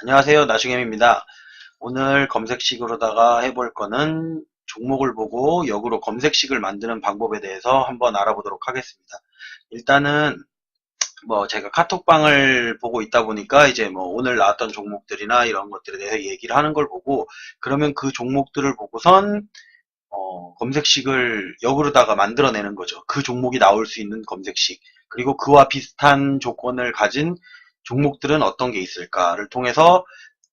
안녕하세요. 나중엠입니다. 오늘 검색식으로다가 해볼 거는 종목을 보고 역으로 검색식을 만드는 방법에 대해서 한번 알아보도록 하겠습니다. 일단은 제가 카톡방을 보고 있다 보니까 이제 오늘 나왔던 종목들이나 이런 것들에 대해서 얘기를 하는 걸 보고, 그러면 그 종목들을 보고선 검색식을 역으로다가 만들어내는 거죠. 그 종목이 나올 수 있는 검색식. 그리고 그와 비슷한 조건을 가진 종목들은 어떤 게 있을까를 통해서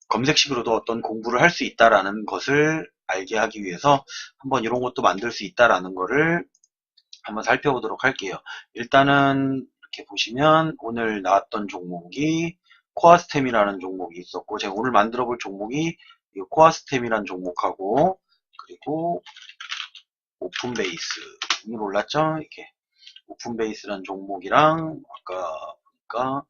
검색식으로도 어떤 공부를 할 수 있다라는 것을 알게 하기 위해서 한번 이런 것도 만들 수 있다라는 거를 한번 살펴보도록 할게요. 일단은 이렇게 보시면 오늘 나왔던 종목이 코아스템이라는 종목이 있었고, 제가 오늘 만들어 볼 종목이 이 코아스템이라는 종목하고, 그리고 오픈베이스 오늘 올랐죠? 이렇게 오픈베이스라는 종목이랑 아까 보니까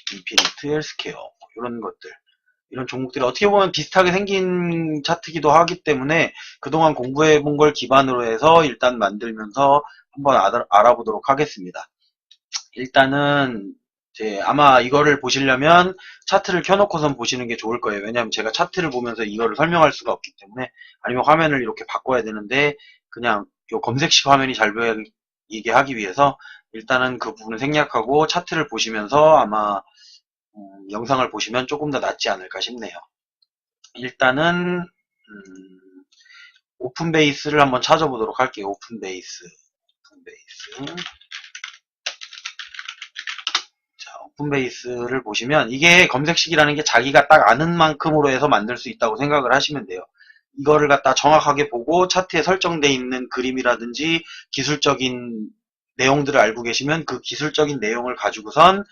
인피니트 헬스케어 이런 것들, 이런 종목들이 어떻게 보면 비슷하게 생긴 차트기도 하기 때문에 그동안 공부해 본 걸 기반으로 해서 일단 만들면서 한번 알아보도록 하겠습니다. 일단은 이제 아마 이거를 보시려면 차트를 켜놓고선 보시는 게 좋을 거예요. 왜냐하면 제가 차트를 보면서 이거를 설명할 수가 없기 때문에, 아니면 화면을 이렇게 바꿔야 되는데 그냥 요 검색식 화면이 잘 보이게 하기 위해서 일단은 그 부분을 생략하고 차트를 보시면서 아마 영상을 보시면 조금 더 낫지 않을까 싶네요. 일단은 오픈베이스를 한번 찾아보도록 할게요. 오픈베이스. 자, 오픈베이스를 보시면 이게 검색식이라는 게 자기가 딱 아는 만큼으로 해서 만들 수 있다고 생각을 하시면 돼요. 이거를 갖다 정확하게 보고 차트에 설정되어 있는 그림이라든지 기술적인 내용들을 알고 계시면 그 기술적인 내용을 가지고선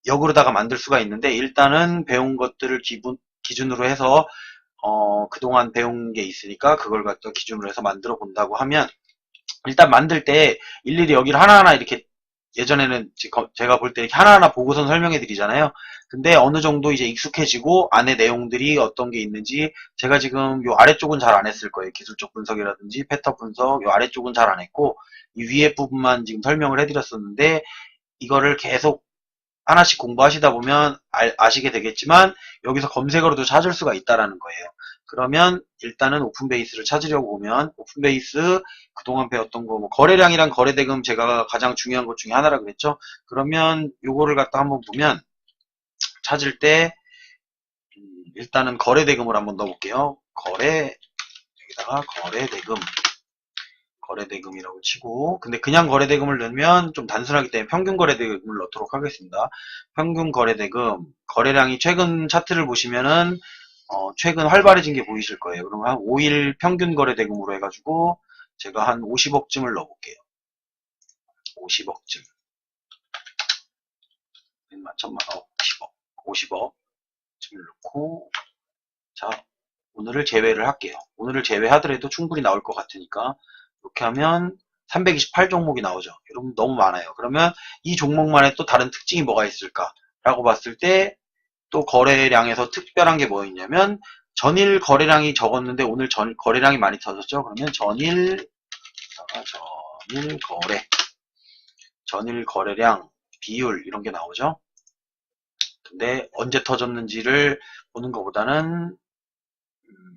역으로다가 만들 수가 있는데, 일단은 배운 것들을 기준으로 해서 그동안 배운 게 있으니까 그걸 갖다 기준으로 해서 만들어 본다고 하면, 일단 만들 때 일일이 여기를 하나하나 이렇게, 예전에는 제가 볼 때 이렇게 하나하나 보고선 설명해 드리잖아요. 근데 어느 정도 이제 익숙해지고 안에 내용들이 어떤 게 있는지, 제가 지금 요 아래쪽은 잘 안 했을 거예요. 기술적 분석이라든지 패턴 분석, 요 아래쪽은 잘 안 했고 이 위에 부분만 지금 설명을 해드렸었는데, 이거를 계속 하나씩 공부하시다 보면 아시게 되겠지만 여기서 검색어로도 찾을 수가 있다라는 거예요. 그러면 일단은 오픈베이스를 찾으려고 보면 오픈베이스 그동안 배웠던 거, 거래량이랑 거래대금 제가 가장 중요한 것 중에 하나라 그랬죠. 그러면 요거를 갖다 한번 보면 찾을 때 일단은 거래대금을 한번 넣어볼게요. 여기다가 거래대금이라고 치고, 근데 그냥 거래대금을 넣으면 좀 단순하기 때문에 평균 거래대금을 넣도록 하겠습니다. 평균 거래대금, 거래량이 최근 차트를 보시면은 최근 활발해진 게 보이실 거예요. 그럼 한 5일 평균 거래대금으로 해가지고 제가 한 50억쯤을 넣어볼게요. 50억쯤. 천만억, 50억쯤을 넣고, 자, 오늘을 제외를 할게요. 오늘을 제외하더라도 충분히 나올 것 같으니까 이렇게 하면 328 종목이 나오죠. 여러분 너무 많아요. 그러면 이 종목만의 또 다른 특징이 뭐가 있을까 라고 봤을 때, 또 거래량에서 특별한 게 뭐 있냐면 전일 거래량이 적었는데 오늘 거래량이 많이 터졌죠. 그러면 전일 거래량 비율 이런 게 나오죠. 근데 언제 터졌는지를 보는 것보다는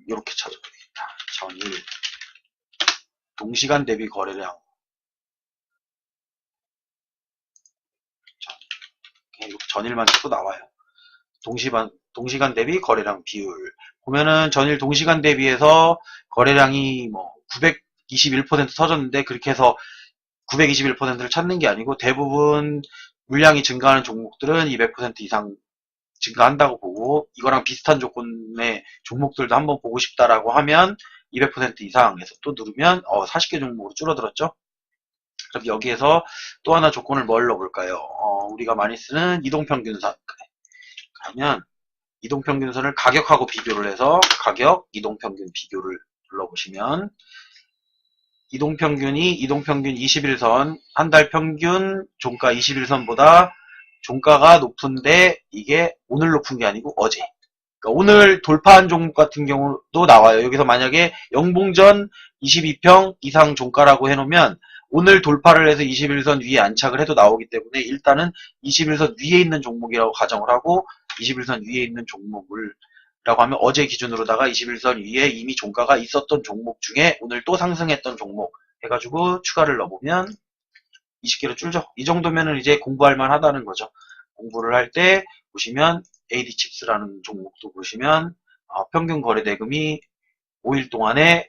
이렇게 찾아야 되겠다. 전일 동시간 대비 거래량, 전일만 쳐도 나와요. 동시간 대비 거래량 비율 보면은 전일 동시간 대비해서 거래량이 921% 터졌는데, 그렇게 해서 921%를 찾는 게 아니고 대부분 물량이 증가하는 종목들은 200% 이상 증가한다고 보고, 이거랑 비슷한 조건의 종목들도 한번 보고 싶다라고 하면 200% 이상에서 또 누르면 40개 종목으로 줄어들었죠. 그럼 여기에서 또 하나 조건을 뭘 넣어볼까요? 우리가 많이 쓰는 이동평균선. 그러면 이동평균선을 가격하고 비교를 해서 가격, 이동평균 비교를 눌러보시면, 이동평균 21선, 한 달 평균 종가 21선보다 종가가 높은데 이게 오늘 높은 게 아니고 어제. 그러니까 오늘 돌파한 종목 같은 경우도 나와요. 여기서 만약에 영봉전 22평 이상 종가라고 해놓으면 오늘 돌파를 해서 21선 위에 안착을 해도 나오기 때문에 일단은 21선 위에 있는 종목이라고 가정을 하고 21선 위에 있는 종목을 라고 하면 어제 기준으로다가 21선 위에 이미 종가가 있었던 종목 중에 오늘 또 상승했던 종목 해가지고 추가를 넣어보면 20개로 줄죠. 이 정도면은 이제 공부할 만하다는 거죠. 공부를 할 때 보시면 AD칩스라는 종목도 보시면 평균 거래 대금이 5일 동안에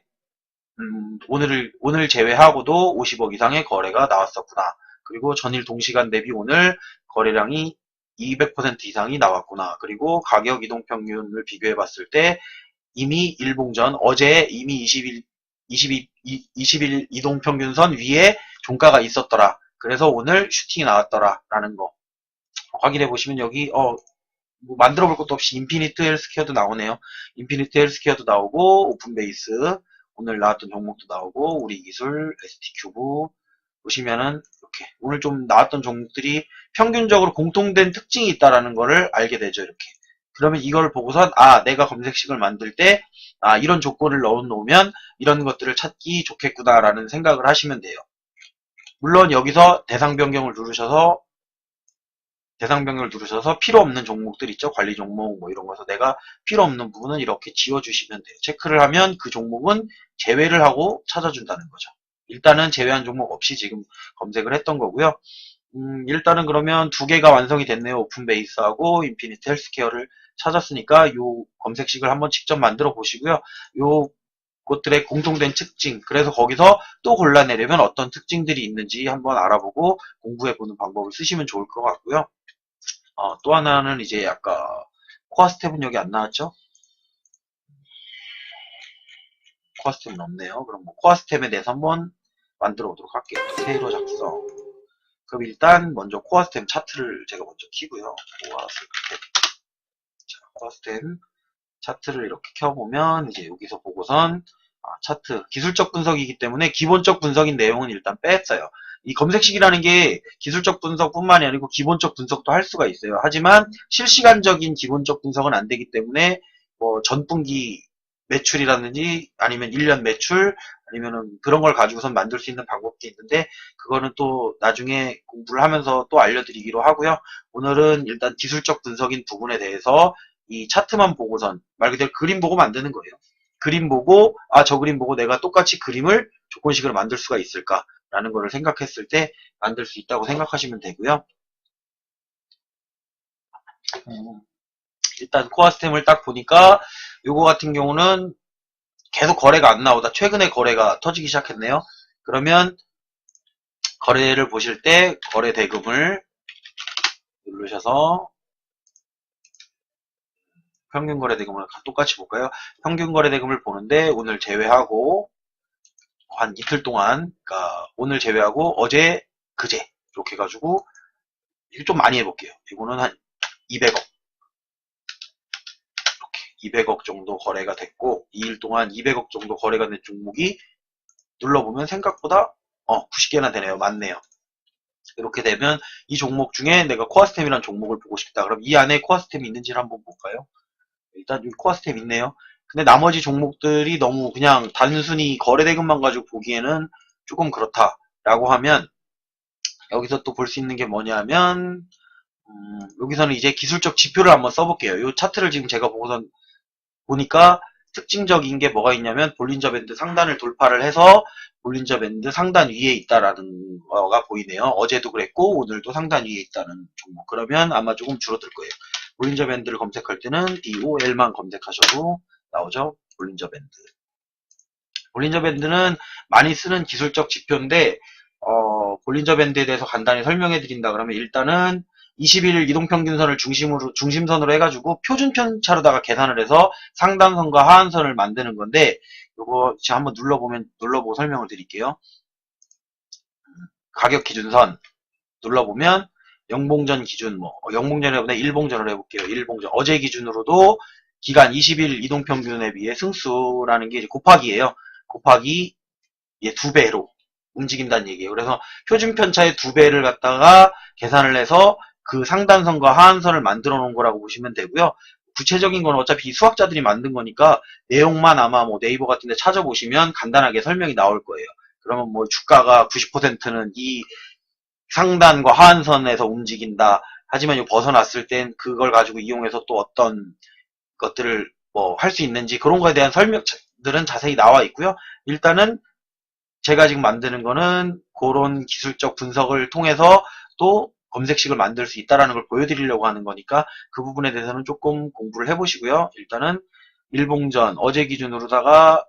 오늘 제외하고도 50억 이상의 거래가 나왔었구나. 그리고 전일 동시간 대비 오늘 거래량이 200% 이상이 나왔구나. 그리고 가격 이동 평균을 비교해 봤을 때 이미 일봉전 어제 이미 20일 이동 평균선 위에 종가가 있었더라. 그래서 오늘 슈팅이 나왔더라. 라는 거 확인해 보시면 여기 뭐 만들어 볼 것도 없이 인피니트 헬스케어도 나오네요. 인피니트 헬스케어도 나오고 오픈베이스 오늘 나왔던 종목도 나오고 우리 기술 ST큐브 보시면은 이렇게 오늘 좀 나왔던 종목들이 평균적으로 공통된 특징이 있다라는 거를 알게 되죠. 이렇게 그러면 이걸 보고선 내가 검색식을 만들 때 이런 조건을 넣어 놓으면 이런 것들을 찾기 좋겠구나라는 생각을 하시면 돼요. 물론 여기서 대상 변경을 누르셔서 필요 없는 종목들 있죠. 관리 종목 뭐 이런 거서 내가 필요 없는 부분은 이렇게 지워주시면 돼요. 체크를 하면 그 종목은 제외를 하고 찾아준다는 거죠. 일단은 제외한 종목 없이 지금 검색을 했던 거고요. 일단은 그러면 두 개가 완성이 됐네요. 오픈베이스하고 인피니트 헬스케어를 찾았으니까 요 검색식을 한번 직접 만들어 보시고요. 요 것들의 공통된 특징, 그래서 거기서 또 골라내려면 어떤 특징들이 있는지 한번 알아보고 공부해보는 방법을 쓰시면 좋을 것 같고요. 또 하나는 이제 아까 코어 스텝은 여기 안 나왔죠? 코어 스텝은 없네요. 그럼 뭐 코어 스텝에 대해서 한번 만들어 보도록 할게요. 세로 작성. 그럼 일단 먼저 코어 스텝 차트를 제가 먼저 키고요. 코어 스텝 차트를 이렇게 켜보면 이제 여기서 보고선 차트 기술적 분석이기 때문에 기본적 분석인 내용은 일단 뺐어요. 이 검색식이라는 게 기술적 분석뿐만이 아니고 기본적 분석도 할 수가 있어요. 하지만 실시간적인 기본적 분석은 안 되기 때문에 뭐 전분기 매출이라든지 아니면 1년 매출 아니면은 그런 걸 가지고선 만들 수 있는 방법도 있는데 그거는 또 나중에 공부를 하면서 또 알려드리기로 하고요. 오늘은 일단 기술적 분석인 부분에 대해서 이 차트만 보고선 말 그대로 그림 보고 만드는 거예요. 그림 보고 저 그림 보고 내가 똑같이 그림을 조건식으로 만들 수가 있을까라는 거를 생각했을 때 만들 수 있다고 생각하시면 되고요. 일단 코어 스템을 딱 보니까 요거 같은 경우는 계속 거래가 안 나오다 최근에 거래가 터지기 시작했네요. 그러면 거래를 보실 때 거래 대금을 누르셔서 평균 거래 대금을 똑같이 볼까요? 평균 거래 대금을 보는데 오늘 제외하고 한 이틀 동안, 그러니까 오늘 제외하고 어제, 그제 이렇게 해가지고 이거 좀 많이 해볼게요. 이거는 한 200억 이렇게 200억 정도 거래가 됐고 2일 동안 200억 정도 거래가 된 종목이 눌러보면 생각보다 90개나 되네요. 많네요. 이렇게 되면 이 종목 중에 내가 코어스템이라는 종목을 보고 싶다. 그럼 이 안에 코어스템이 있는지를 한번 볼까요? 일단 여기 코어스템 있네요. 근데 나머지 종목들이 너무 그냥 단순히 거래대금만 가지고 보기에는 조금 그렇다라고 하면 여기서 또 볼 수 있는 게 뭐냐면 여기서는 이제 기술적 지표를 한번 써볼게요. 이 차트를 지금 제가 보니까 특징적인 게 뭐가 있냐면 볼린저 밴드 상단을 돌파를 해서 볼린저 밴드 상단 위에 있다라는 거가 보이네요. 어제도 그랬고 오늘도 상단 위에 있다는 종목. 그러면 아마 조금 줄어들 거예요. 볼린저 밴드를 검색할 때는 DOL만 검색하셔도 나오죠. 볼린저 밴드. 볼린저 밴드는 많이 쓰는 기술적 지표인데 볼린저 밴드에 대해서 간단히 설명해 드린다 그러면 일단은 21일 이동평균선을 중심선으로 해가지고 표준 편차로다가 계산을 해서 상단선과 하한선을 만드는 건데 요거 지금 한번 눌러보고 설명을 드릴게요. 가격 기준선 눌러보면 영봉전 기준 영봉전에 보다 일봉전을 해볼게요. 일봉전 어제 기준으로도 기간 20일 이동평균에 비해 승수라는 게 이제 곱하기예요. 곱하기 2배로 움직인다는 얘기예요. 그래서 표준 편차의 2배를 갖다가 계산을 해서 그 상단선과 하한선을 만들어 놓은 거라고 보시면 되고요. 구체적인 건 어차피 수학자들이 만든 거니까 내용만 아마 뭐 네이버 같은 데 찾아보시면 간단하게 설명이 나올 거예요. 그러면 뭐 주가가 90%는 이 상단과 하한선에서 움직인다. 하지만 이 벗어났을 땐 그걸 가지고 이용해서 또 어떤 것들을 뭐 할 수 있는지 그런 거에 대한 설명들은 자세히 나와 있고요. 일단은 제가 지금 만드는 거는 그런 기술적 분석을 통해서 또 검색식을 만들 수 있다는 걸 보여드리려고 하는 거니까 그 부분에 대해서는 조금 공부를 해보시고요. 일단은 일봉전 어제 기준으로다가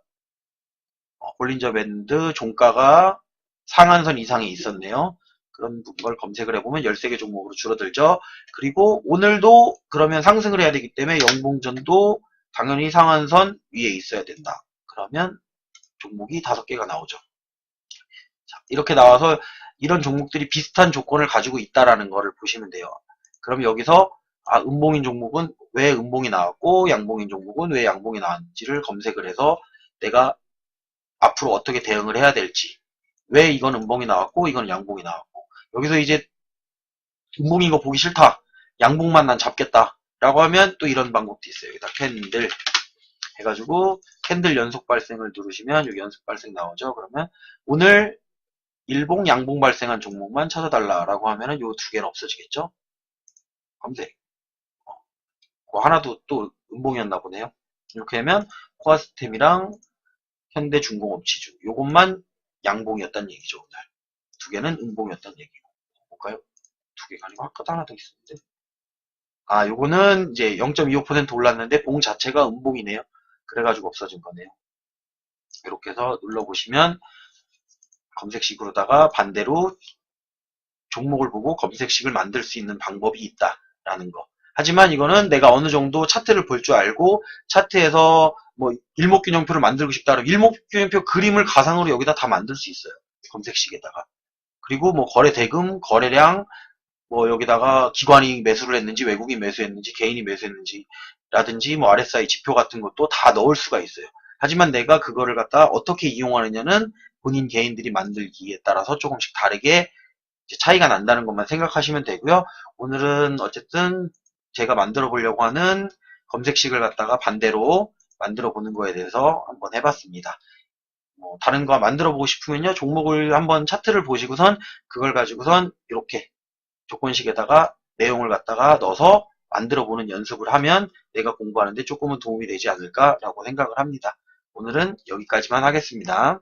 볼린저 밴드 종가가 상한선 이상에 있었네요. 그런 걸 검색을 해보면 13개 종목으로 줄어들죠. 그리고 오늘도 그러면 상승을 해야 되기 때문에 영봉전도 당연히 상한선 위에 있어야 된다. 그러면 종목이 5개가 나오죠. 자, 이렇게 나와서 이런 종목들이 비슷한 조건을 가지고 있다라는 거를 보시면 돼요. 그럼 여기서 음봉인 종목은 왜 음봉이 나왔고 양봉인 종목은 왜 양봉이 나왔는지를 검색을 해서 내가 앞으로 어떻게 대응을 해야 될지, 왜 이건 음봉이 나왔고 이건 양봉이 나왔고, 여기서 이제 음봉인 거 보기 싫다, 양봉만 난 잡겠다 라고 하면 또 이런 방법도 있어요. 여기다 캔들 해가지고 캔들 연속 발생을 누르시면 여기 연속 발생 나오죠. 그러면 오늘 일봉 양봉 발생한 종목만 찾아달라라고 하면은 요 두 개는 없어지겠죠. 검색. 하나도 또 음봉이었나 보네요. 이렇게 하면 코아스템이랑 현대중공업지주 요것만 양봉이었다는 얘기죠. 오늘 두 개는 음봉이었다는 얘기고. 볼까요? 두 개가 아니고 아까도 하나 더 있었는데, 요거는 이제 0.25% 올랐는데 봉 자체가 음봉이네요. 그래가지고 없어진 거네요. 이렇게 해서 눌러보시면 검색식으로다가 반대로 종목을 보고 검색식을 만들 수 있는 방법이 있다라는 거. 하지만 이거는 내가 어느 정도 차트를 볼 줄 알고 차트에서 뭐 일목균형표를 만들고 싶다 그러면 일목균형표 그림을 가상으로 여기다 다 만들 수 있어요. 검색식에다가. 그리고 뭐 거래 대금, 거래량, 뭐 여기다가 기관이 매수를 했는지 외국인 매수했는지 개인이 매수했는지 라든지 뭐 RSI 지표 같은 것도 다 넣을 수가 있어요. 하지만 내가 그거를 갖다 어떻게 이용하느냐는 본인 개인들이 만들기에 따라서 조금씩 다르게 차이가 난다는 것만 생각하시면 되고요. 오늘은 어쨌든 제가 만들어 보려고 하는 검색식을 갖다가 반대로 만들어 보는 거에 대해서 한번 해봤습니다. 다른 거 만들어 보고 싶으면요, 종목을 한번 차트를 보시고선 그걸 가지고선 이렇게 조건식에다가 내용을 갖다가 넣어서 만들어 보는 연습을 하면 내가 공부하는데 조금은 도움이 되지 않을까라고 생각을 합니다. 오늘은 여기까지만 하겠습니다.